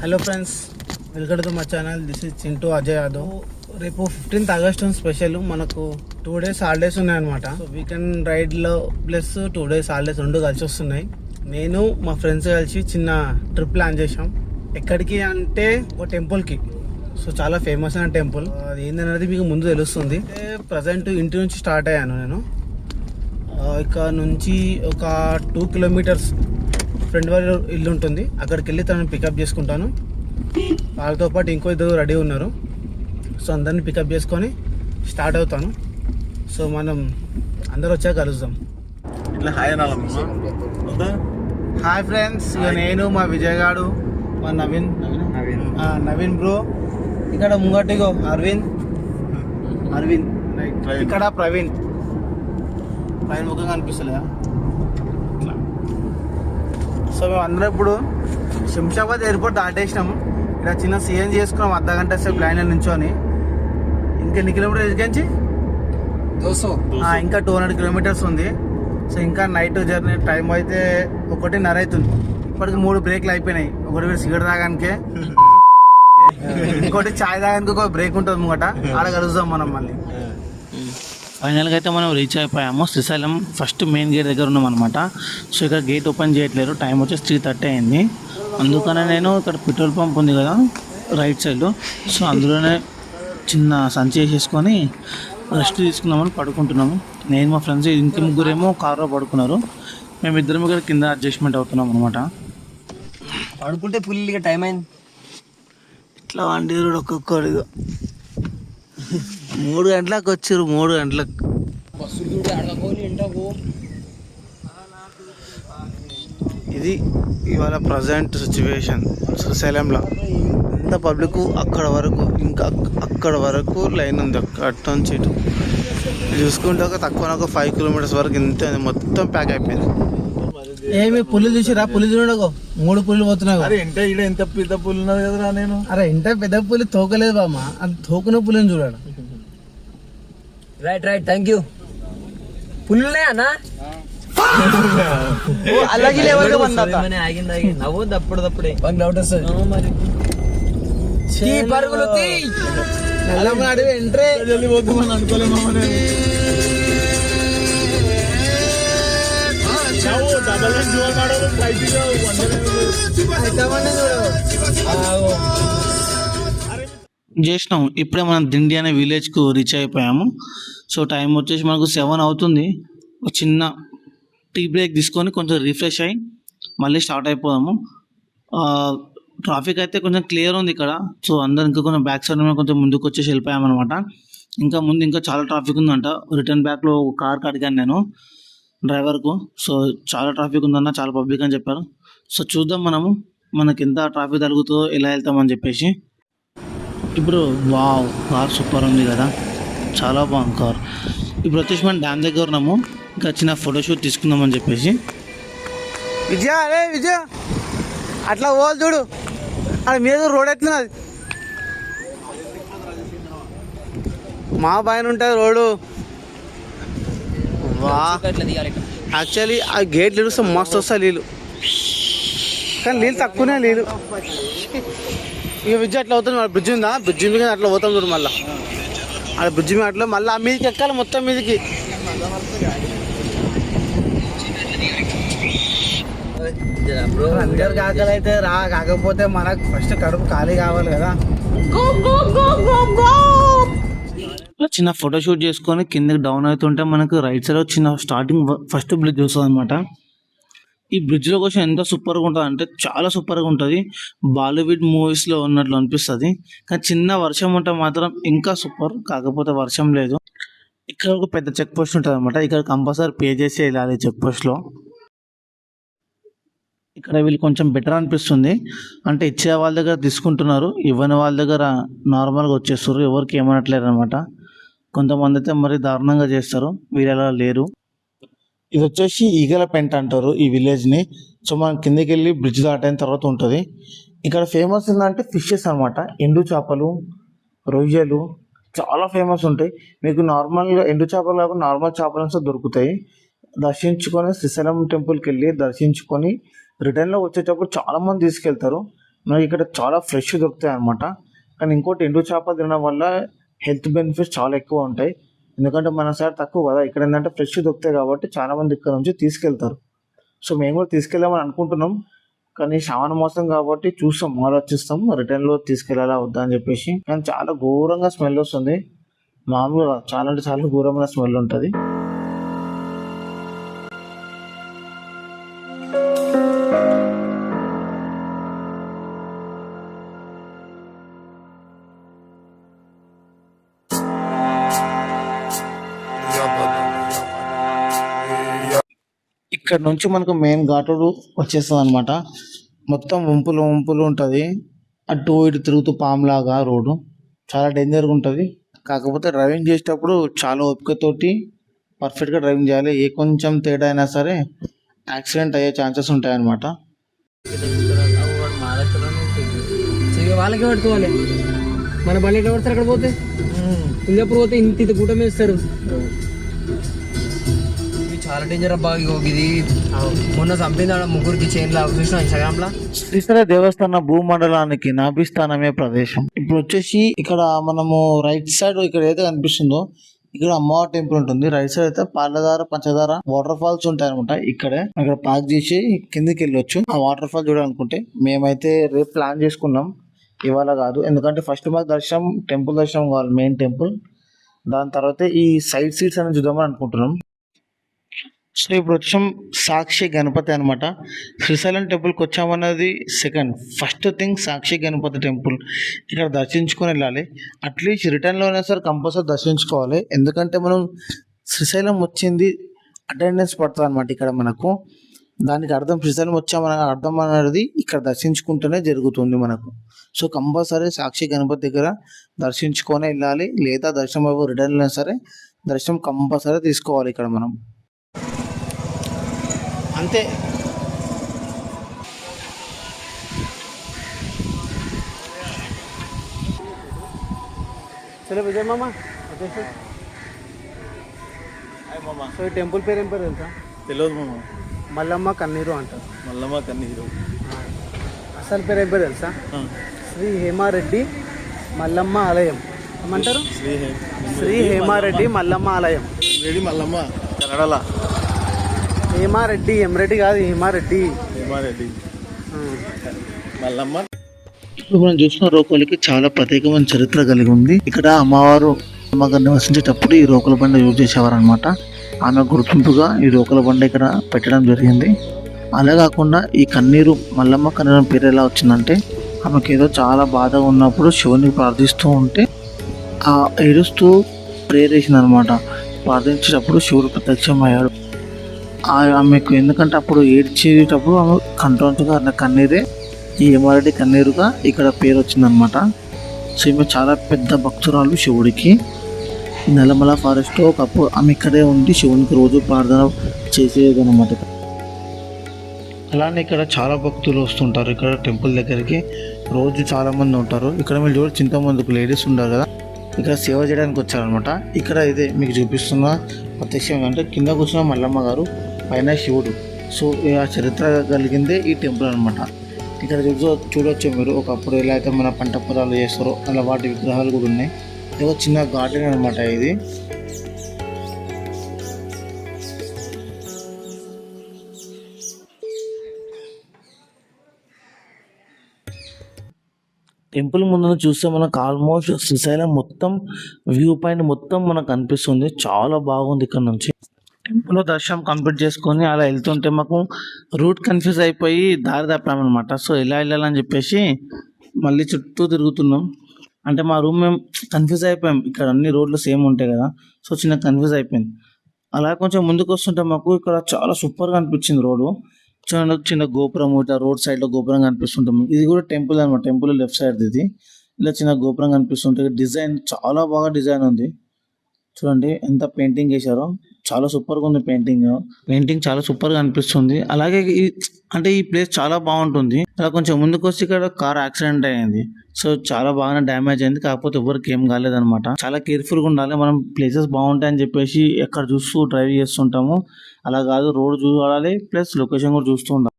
Hello friends, welcome to my channel. This is Chintu Ajay Yadav. రేపు 15th August special. మనకు 2 days holidays ఉన్నాయన్నమాట. Weekend రైడ్లో plus 2 days holidays రెండు కలిసి వస్తున్నాయి. నేను మా ఫ్రెండ్స్ కలిసి చిన్న ట్రిప్ ప్లాన్ చేసాం. ఎక్కడికి అంటే ఒక టెంపుల్కి. సో చాలా ఫేమస్ అయిన టెంపుల్. అది ఏంటనేది మీకు ముందు తెలుస్తుంది. ప్రజెంట్ ఇంటి నుంచి స్టార్ట్ అయ్యాను నేను. ఇక్కడ నుంచి ఒక 2 kilometers ఫ్రెండ్ వాళ్ళ ఇల్లు ఉంటుంది. అక్కడికి వెళ్ళి తనని పికప్ చేసుకుంటాను. వాళ్ళతో పాటు ఇంకో ఇద్దరు రెడీ ఉన్నారు. సో అందరిని పికప్ చేసుకొని స్టార్ట్ అవుతాను. సో మనం అందరు వచ్చాక కలుద్దాం. ఇట్లా హాయ్ హాయ్ ఫ్రెండ్స్, ఇక నేను మా విజయ్ గాడు, మా నవీన్ బ్రో, ఇక్కడ ముంగటిగో అరవింద్, ఇక్కడ ప్రవీణ్ ముఖంగా అనిపిస్తలేదా? సో మేము అందరం ఇప్పుడు శంషాబాద్ ఎయిర్పోర్ట్ దాటేసినాము. ఇక్కడ చిన్న సిఎన్ చేసుకున్నాం, అర్ధగంట సేపు లైన్లో నించొని. ఇంకెన్ని కిలోమీటర్స్ నుంచి ఇంకా 200 kilometers ఉంది. సో ఇంకా నైట్ జర్నీ టైం అయితే 1:30 అవుతుంది. ఇప్పటికి 3 బ్రేక్లు అయిపోయినాయి. ఒకటి మీరు సిగరెట్ తాగానికే, ఇంకోటి చాయ్ తాగానికి ఒక బ్రేక్ ఉంటుంది ముంగట. ఆడ కలుద్దాం మనం మళ్ళీ. ఫైనల్గా అయితే మనం రీచ్ అయిపోయాము. శ్రీశైలం ఫస్ట్ మెయిన్ గేట్ దగ్గర ఉన్నాం అనమాట. సో ఇక్కడ గేట్ ఓపెన్ చేయట్లేరు. టైం వచ్చేసి 3:30 అయింది. అందుకనే నేను ఇక్కడ పెట్రోల్ పంప్ ఉంది కదా రైట్ సైడ్లో, సో అందులోనే చిన్న సంచి వేసేసుకొని రెస్ట్ తీసుకుందామని పడుకుంటున్నాము. నేను మా ఫ్రెండ్స్ ఇంటి ముగ్గురేమో కారులో పడుకున్నారు. మేమిద్దరం ఇక్కడ కింద అడ్జస్ట్మెంట్ అవుతున్నాం అనమాట. పడుకుంటే పుల్లిగా టైం అయింది. ఇట్లా వండి ఒక్కొక్కడిగా 3 గంటలకు వచ్చారు. 3 గంటలకు ఇది ఇవాళ ప్రజెంట్ సిచ్యువేషన్. శ్రీశైలంలో ఎంత పబ్లిక్, అక్కడ వరకు ఇంకా అక్కడ వరకు లైన్ ఉంది. అటు నుంచి ఇటు చూసుకుంటే ఒక తక్కువ ఒక 5 kilometers వరకు ఇంత మొత్తం ప్యాక్ అయిపోయింది. ఏమి పుల్లు చూసిరా? పుల్లు చూడకో, 3 పుల్లు పోతున్నాయి. అరే ఇంట ఇక్కడ ఎంత పెద్ద పుల్లు ఉన్నది కదరా. నేను అరే ఇంట పెద్ద పుల్లి తోకలేదు బామ్మ, అది తోకున పుల్లిని చూడాడు. Right thank you. పుల్లునే అన్నా అలాగే నవ్వద్దు అప్పుడప్పుడే డౌట్ వస్తుంది. మరి పరుగులు అడవి ఎంట్రే వెళ్ళిపోతామని అనుకోలేమో. చేసినాం. ఇప్పుడే మనం దిండి అనే విలేజ్కు రీచ్ అయిపోయాము. సో టైం వచ్చేసి మనకు 7 అవుతుంది. ఒక చిన్న టీ బ్రేక్ తీసుకొని కొంచెం రిఫ్రెష్ అయ్యి మళ్ళీ స్టార్ట్ అయిపోదాము. ట్రాఫిక్ అయితే కొంచెం క్లియర్ ఉంది ఇక్కడ. సో అందరు ఇంకా కొంచెం బ్యాక్ సైడ్ కొంచెం ముందుకు వచ్చేసి వెళ్ళిపోయామన్నమాట. ఇంకా ముందు ఇంకా చాలా ట్రాఫిక్ ఉందంట. రిటర్న్ బ్యాక్లో కార్ అడిగాను నేను డ్రైవర్కు. సో చాలా ట్రాఫిక్ ఉందన్న, చాలా పబ్లిక్ అని చెప్పారు. సో చూద్దాం మనకి ఎంత ట్రాఫిక్ తగ్గుతుందో, ఎలా వెళ్తామని చెప్పేసి. ఇప్పుడు వావ్, కార్ సూపర్ ఉంది కదా, చాలా బాగుంది కార్. ఇప్పుడు వచ్చేసి మనం డ్యామ్ దగ్గర ఉన్నాము. ఇంకా చిన్న ఫోటోషూట్ తీసుకుందామని చెప్పేసి. విజయ అట్లా పోవాలి చూడు, అది మీద రోడ్ ఎట్లున్నది. మా పైన ఉంటుంది రోడ్డు. వా, యాక్చువల్లీ ఆ గేట్లు ఇస్తే మస్తు వస్తాయి నీళ్ళు, కానీ నీళ్ళు తక్కువనే నీళ్ళు. ఇక బ్రిడ్జ్ అట్లా అవుతుంది. మన బ్రిడ్జ్ ఉందా, బ్రిడ్జ్ మీద అట్లా పోతాం చూడు. మళ్ళీ ఆ బ్రిడ్జ్ మీద అట్లా మళ్ళీ ఆ మీదకి ఎక్కాలి, మొత్తం మీదకి. అందరు కాకలైతే కాకపోతే మనకు ఫస్ట్ కడుపు ఖాళీ కావాలి కదా. చిన్న ఫోటోషూట్ చేసుకొని కిందకి డౌన్ అవుతుంటే మనకు రైట్ సైడ్ చిన్న స్టార్టింగ్ ఫస్ట్ బ్రిడ్జ్ వస్తుంది అనమాట. ఈ బ్రిడ్జ్లో కోసం ఎంత సూపర్గా ఉంటుంది అంటే చాలా సూపర్గా ఉంటుంది. బాలీవుడ్ మూవీస్లో ఉన్నట్లు అనిపిస్తుంది. కానీ చిన్న వర్షం ఉంటే మాత్రం ఇంకా సూపర్. కాకపోతే వర్షం లేదు. ఇక్కడ ఒక పెద్ద చెక్ పోస్ట్ ఉంటుంది అనమాట. ఇక్కడ కంపల్సరీ పే చేసి వెళ్ళాలి చెక్ పోస్ట్లో. ఇక్కడ వీళ్ళు కొంచెం బెటర్ అనిపిస్తుంది. అంటే ఇచ్చే వాళ్ళ దగ్గర తీసుకుంటున్నారు, ఇవ్వని వాళ్ళ దగ్గర నార్మల్గా వచ్చేస్తారు. ఎవరికి ఏమనట్లేదు అనమాట. కొంతమంది అయితే మరి దారుణంగా చేస్తారు, వీళ్ళు అలా లేరు. ఇది వచ్చేసి ఈగల పెంట అంటారు ఈ విలేజ్ని. సో మనం కిందకి వెళ్ళి బ్రిడ్జ్ దాటైన తర్వాత ఉంటుంది. ఇక్కడ ఫేమస్ ఏంటంటే ఫిషెస్ అనమాట. ఎండు చేపలు, రొయ్యలు చాలా ఫేమస్ ఉంటాయి. మీకు నార్మల్గా ఎండు చేపలు కాకుండా నార్మల్ చేపలు దొరుకుతాయి. దర్శించుకొని శ్రీశైలం టెంపుల్కి వెళ్ళి దర్శించుకొని రిటర్న్లో వచ్చేటప్పుడు చాలామంది తీసుకెళ్తారు. మనకి ఇక్కడ చాలా ఫ్రెష్ దొరుకుతాయి అనమాట. కానీ ఇంకోటి ఎండు చేపలు తినడం వల్ల హెల్త్ బెనిఫిట్స్ చాలా ఎక్కువ ఉంటాయి. ఎందుకంటే మన సైడ్ తక్కువ కదా, ఇక్కడ ఏంటంటే ఫ్రెష్ దొరుకుతాయి కాబట్టి చాలా మంది ఇక్కడ నుంచి తీసుకెళ్తారు. సో మేము కూడా తీసుకెళ్దామని అనుకుంటున్నాం, కానీ శ్రావణ మాసం కాబట్టి చూస్తాం, ఆలోచిస్తాం రిటర్న్లో తీసుకెళ్ళాలా వద్దా అని చెప్పేసి. కానీ చాలా ఘోరంగా స్మెల్ వస్తుంది, మామూలుగా చాలా అంటే చాలా ఘోరమైన స్మెల్ ఉంటుంది. ఇక్కడ నుంచి మనకు మెయిన్ ఘాట్ రోడ్ వచ్చేస్తుంది అనమాట. మొత్తం వంపులు వంపులు ఉంటుంది, అటు ఇటు తిరుగుతూ పాములాగా రోడ్డు చాలా డేంజర్గా ఉంటుంది. కాకపోతే డ్రైవింగ్ చేసేటప్పుడు చాలా ఓపికతోటి పర్ఫెక్ట్గా డ్రైవింగ్ చేయాలి. ఏ కొంచెం తేడా అయినా సరే యాక్సిడెంట్ అయ్యే ఛాన్సెస్ ఉంటాయి అన్నమాట. వాళ్ళకే పడుకోవాలి, మన బండి ఎట్లా పడతారు అక్కడ పోతే. సింగపూర్ పోతే ఇంత కూటమి వేస్తారు. చాలా డేంజర్ అబ్బా. ఇది మొన్న చంపింది ముగ్గురికి చైన్లా చూసిన ఇన్స్టాగ్రామ్ లా. శ్రీశైల దేవస్థాన భూమండలానికి నాభిస్థానమే ప్రదేశం. ఇప్పుడు వచ్చేసి ఇక్కడ మనము రైట్ సైడ్ ఇక్కడ ఏదైతే కనిపిస్తుందో ఇక్కడ అమ్మవారి టెంపుల్ ఉంటుంది. రైట్ సైడ్ అయితే పాలధార పంచదార వాటర్ ఫాల్స్ ఉంటాయి అనమాట. ఇక్కడే అక్కడ పార్క్ చేసి కిందికి వెళ్ళొచ్చు ఆ వాటర్ ఫాల్ చూడాలనుకుంటే. మేమైతే రేపు ప్లాన్ చేసుకున్నాం, ఇవాళ కాదు. ఎందుకంటే ఫస్ట్ మాకు దర్శనం టెంపుల్ దర్శనం కావాలి, మెయిన్ టెంపుల్. దాని తర్వాత ఈ సైడ్ సీట్స్ అని చూద్దామని అనుకుంటున్నాం. సో ఇప్పుడు వచ్చాం సాక్షి గణపతి అనమాట. శ్రీశైలం టెంపుల్కి వచ్చామన్నది సెకండ్. ఫస్ట్ థింగ్ సాక్షి గణపతి టెంపుల్, ఇక్కడ దర్శించుకొని వెళ్ళాలి. అట్లీస్ట్ రిటర్న్లో అయినా సరే కంపల్సరీ దర్శించుకోవాలి. ఎందుకంటే మనం శ్రీశైలం వచ్చింది అటెండెన్స్ పడుతుంది అనమాట ఇక్కడ మనకు. దానికి అర్థం శ్రీశైలం వచ్చామని అర్థం అనేది ఇక్కడ దర్శించుకుంటూనే జరుగుతుంది మనకు. సో కంపల్సరీ సాక్షి గణపతి దగ్గర దర్శించుకొని వెళ్ళాలి, లేదా దర్శనం రిటర్న్లో అయినా సరే దర్శనం కంపల్సరీ తీసుకోవాలి ఇక్కడ మనం. అంతే. చలో విజయ్ మామ వచ్చేసి. సో ఈ టెంపుల్ పేరు ఏం పేరు తెలుసా? తెలియదు మామ. మల్లమ్మ కన్నీరు అంటారు. మల్లమ్మ కన్నీరు. అసలు పేరు ఏం పేరు తెలుసా? శ్రీ హేమారెడ్డి మల్లమ్మ ఆలయం. ఏమంటారు? శ్రీ హేమారెడ్డి మల్లమ్మ ఆలయం. రెడ్డి మల్లమ్మ కన్నడలా. హేమారెడ్డి, ఎమ్రెడ్డి కాదు, హేమారెడ్డి. హేమారెడ్డి మల్లమ్మ. ఇప్పుడు మనం చూసిన రోకోలికి చాలా ప్రత్యేకమైన చరిత్ర కలిగి ఉంది. ఇక్కడ అమ్మవారు అమ్మగారు నివసించేటప్పుడు ఈ రోకల బండ యూజ్ చేసేవారు అనమాట. ఆమె గుర్తింపుగా ఈ రోకల బండ ఇక్కడ పెట్టడం జరిగింది. అలా కాకుండా ఈ కన్నీరు మల్లమ్మ కన్నీరు పేరు ఎలా వచ్చిందంటే, ఆమెకు ఏదో చాలా బాధగా ఉన్నప్పుడు శివుని ప్రార్థిస్తూ ఉంటే ఆ ఏడుస్తూ ప్రేయర్ చేసింది అనమాట. ప్రార్థించేటప్పుడు శివుడు ప్రత్యక్షమయ్యాడు ఆమెకు. ఎందుకంటే అప్పుడు ఏడ్చేటప్పుడు ఆమె కంట్రోల్గా అన్న కన్నీరే ఈ హేమారెడ్డి కన్నీరుగా ఇక్కడ పేరు వచ్చిందనమాట. సో ఈమె చాలా పెద్ద భక్తురాలు శివుడికి. నల్లమల ఫారెస్ట్ ఒకప్పుడు ఆమె ఇక్కడే ఉండి శివునికి రోజు ప్రార్థన చేసేది అనమాట. అలానే ఇక్కడ చాలా భక్తులు వస్తుంటారు ఇక్కడ టెంపుల్ దగ్గరికి. రోజు చాలా మంది ఉంటారు ఇక్కడ. మీరు చూడ చింతమందికి లేడీస్ ఉంటారు కదా, ఇక్కడ సేవ చేయడానికి వచ్చారనమాట. ఇక్కడ ఇదే మీకు చూపిస్తున్న ప్రత్యక్షం అంటే కింద కూర్చున్న మల్లమ్మ గారు, పైన శివుడు. సో ఆ చరిత్ర కలిగిందే ఈ టెంపుల్ అనమాట. ఇక్కడ చూడొచ్చు మీరు, ఒకప్పుడు ఎలా అయితే మన పంట పొలాలు చేస్తారో అలా వాటి విగ్రహాలు కూడా ఉన్నాయి. ఇది ఒక చిన్న గార్డెన్ అనమాట ఇది. టెంపుల్ ముందు చూస్తే మనకు ఆల్మోస్ట్ శ్రీశైలం మొత్తం వ్యూ పాయింట్ మొత్తం మనకు కనిపిస్తుంది. చాలా బాగుంది ఇక్కడ నుంచి. టెంపుల్లో దర్శనం కంప్లీట్ చేసుకొని అలా వెళ్తుంటే మాకు రూట్ కన్ఫ్యూజ్ అయిపోయి దారి తప్పామన్నమాట. సో ఎలా వెళ్ళాలని చెప్పేసి మళ్ళీ చుట్టూ తిరుగుతున్నాం. అంటే మా రూమ్ మేము కన్ఫ్యూజ్ అయిపోయాం, ఇక్కడ అన్ని రోడ్లు సేమ్ ఉంటాయి కదా. సో చిన్న కన్ఫ్యూజ్ అయిపోయింది. అలా కొంచెం ముందుకు వస్తుంటే మాకు ఇక్కడ చాలా సూపర్గా అనిపించింది రోడ్డు. చిన్న గోపురం, ఇట్లా రోడ్ సైడ్లో గోపురం కనిపిస్తుంటాం. ఇది కూడా టెంపుల్ అనమాట, టెంపుల్ లెఫ్ట్ సైడ్ ఇది. ఇలా చిన్న గోపురం కనిపిస్తుంటుంది. డిజైన్ చాలా బాగా డిజైన్ ఉంది. చూడండి ఎంత పెయింటింగ్ చేశారో, చాలా సూపర్గా ఉంది పెయింటింగ్ చాలా సూపర్గా అనిపిస్తుంది. అలాగే అంటే ఈ ప్లేస్ చాలా బాగుంటుంది. అలా కొంచెం ముందుకు వచ్చి ఇక్కడ కార్ యాక్సిడెంట్ అయ్యింది. సో చాలా బాగానే డ్యామేజ్ అయింది, కాకపోతే ఎవరికి ఏం కాలేదన్నమాట. చాలా కేర్ఫుల్గా ఉండాలి. మనం ప్లేసెస్ బాగుంటాయని చెప్పేసి ఎక్కడ చూస్తూ డ్రైవ్ చేస్తుంటాము. అలా కాదు, రోడ్ చూడాలి ప్లస్ లొకేషన్ కూడా చూస్తూ ఉండాలి.